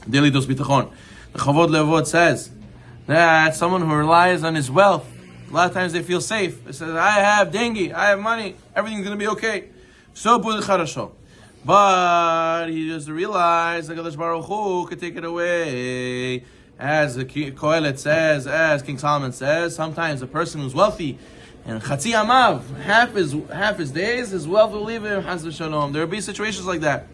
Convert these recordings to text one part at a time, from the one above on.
Daily dos bitachon. The Chavod Levot says that someone who relies on his wealth, a lot of times they feel safe. They say, I have dengue, I have money, everything's going to be okay. So but he doesn't realize that HaKadosh Baruch Hu could take it away. As the Kohelet says, as King Solomon says, sometimes a person who's wealthy, and Chatzi Amav, half his days, his wealth will leave him, Chas v'shalom. There will be situations like that.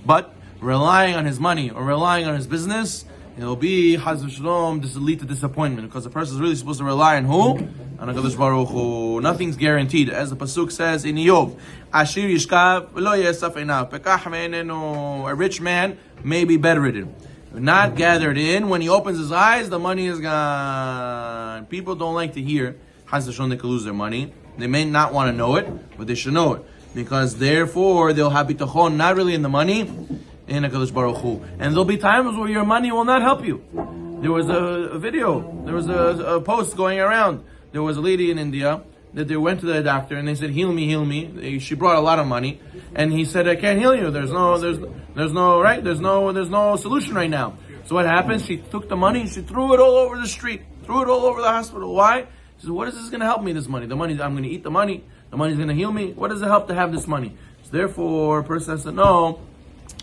But relying on his money or relying on his business, it will be Chas v'shalom, this will lead to disappointment, because the person is really supposed to rely on who? On HaKadosh Baruch Hu. Nothing's guaranteed. As the Pasuk says in Yov, Ashir yishkav v'lo yesaf einav, pekach me'enenu. A rich man may be bedridden, not gathered in. When he opens his eyes, the money is gone. People don't like to hear Chas v'shalom they could lose their money. They may not want to know it, but they should know it, because therefore they'll have bitachon not really in the money, in HaKadosh Baruch Hu. And there'll be times where your money will not help you. There was a video, there was a post going around. There was a lady in India that they went to the doctor and they said, heal me, heal me. She brought a lot of money, and he said, I can't heal you. There's no solution right now. So what happened? She took the money and she threw it all over the street, threw it all over the hospital. Why? She said, what is this going to help me, this money? The money, I'm going to eat the money. The money's going to heal me. What does it help to have this money? So therefore, a person has to know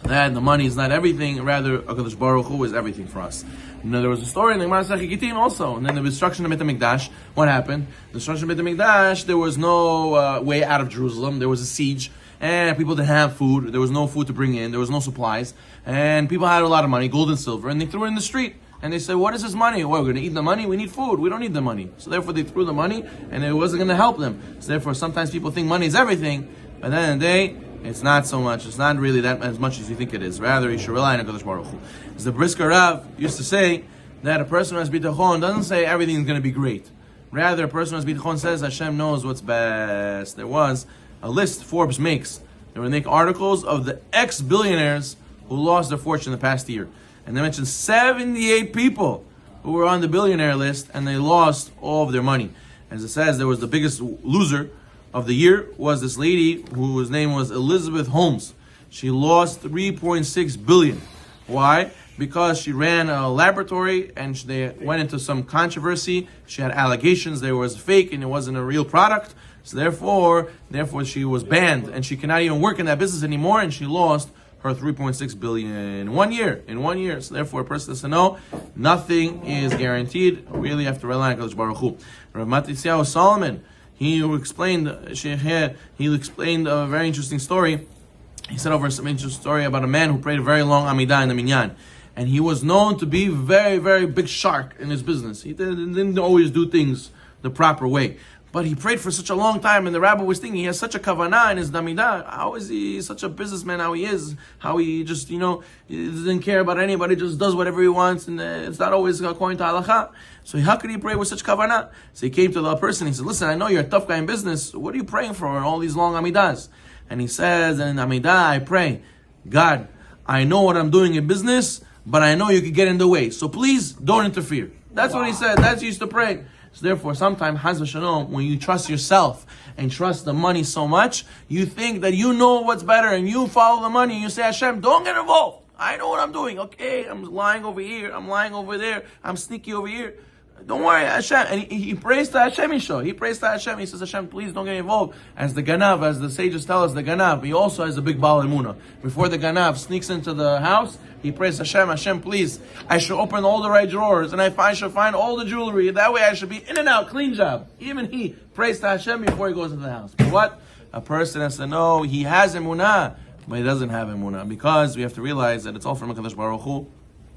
that the money is not everything, rather HaKadosh Baruch Hu is everything for us. You know, there was a story in the Gemara Masechet Gittin also, and then the destruction of Beit HaMikdash. What happened? The destruction of Beit HaMikdash, there was no way out of Jerusalem. There was a siege, and people didn't have food. There was no food to bring in. There was no supplies, and people had a lot of money, gold and silver, and they threw it in the street. And they said, what is this money? Well, we're going to eat the money? We need food. We don't need the money. So therefore they threw the money, and it wasn't going to help them. So therefore sometimes people think money is everything, but at the end of the day, it's not so much. It's not really that as much as you think it is. Rather, you should rely on HaKadosh Baruch Hu. As the Brisker Rav used to say, that a person who has bitachon doesn't say everything is going to be great. Rather, a person who has bitachon says Hashem knows what's best. There was a list Forbes makes. They would make articles of the ex-billionaires who lost their fortune the past year. And they mentioned 78 people who were on the billionaire list and they lost all of their money. As it says, there was the biggest loser of the year was this lady whose name was Elizabeth Holmes. She lost 3.6 billion. Why? Because she ran a laboratory and they went into some controversy. She had allegations there was fake and it wasn't a real product. So therefore she was banned and she cannot even work in that business anymore, and she lost her 3.6 billion in 1 year. So therefore a person has to know nothing is guaranteed. We really have to rely on HaKadosh Baruch Hu. Rav Matisyahu Solomon, he explained a very interesting story. He said over some interesting story about a man who prayed a very long Amidah in the Minyan. And he was known to be very, very big shark in his business. He didn't always do things the proper way. But he prayed for such a long time, and the rabbi was thinking he has such a kavanah in his Amidah. How is he such a businessman, how he is? How he just, he doesn't care about anybody, just does whatever he wants, and it's not always according to halakha. So how could he pray with such kavanah? So he came to the person, he said, listen, I know you're a tough guy in business. What are you praying for in all these long Amidahs? And he says, in Amidah, I pray, God, I know what I'm doing in business, but I know you could get in the way. So please, don't interfere. That's what he said. That's what he used to pray. So therefore, sometimes, Chas v'shalom, when you trust yourself and trust the money so much, you think that you know what's better and you follow the money and you say, Hashem, don't get involved. I know what I'm doing. Okay, I'm lying over here. I'm lying over there. I'm sneaky over here. Don't worry, Hashem. And he prays to Hashem, He prays to Hashem. He says, Hashem, please don't get involved. As the Ganav, as the sages tell us, the Ganav, he also has a big Baal Emunah. Before the Ganav sneaks into the house, he prays to Hashem, Hashem, please, I should open all the right drawers, and I should find all the jewelry. That way I should be in and out, clean job. Even he prays to Hashem before he goes into the house. But what? A person has to know he has Emunah, but he doesn't have Emunah. Because we have to realize that it's all from HaKadosh Baruch Hu,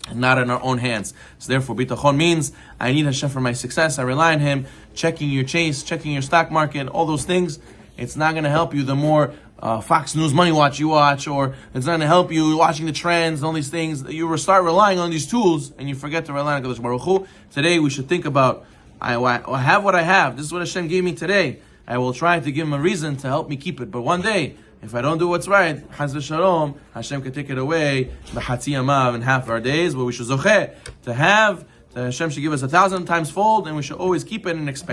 and not in our own hands. So therefore, bitachon means I need Hashem for my success. I rely on Him. Checking your chase, checking your stock market, all those things. It's not going to help you the more Fox News Money Watch you watch, or it's not going to help you watching the trends and all these things. You will start relying on these tools, and you forget to rely on HaKadosh Baruch Hu. Today, we should think about, I have what I have. This is what Hashem gave me today. I will try to give Him a reason to help me keep it. But one day, if I don't do what's right, Chas v'shalom, Hashem can take it away, b'chatzi yamav, in half our days, but we should zocheh to have, Hashem should give us 1,000 times fold, and we should always keep it and expand.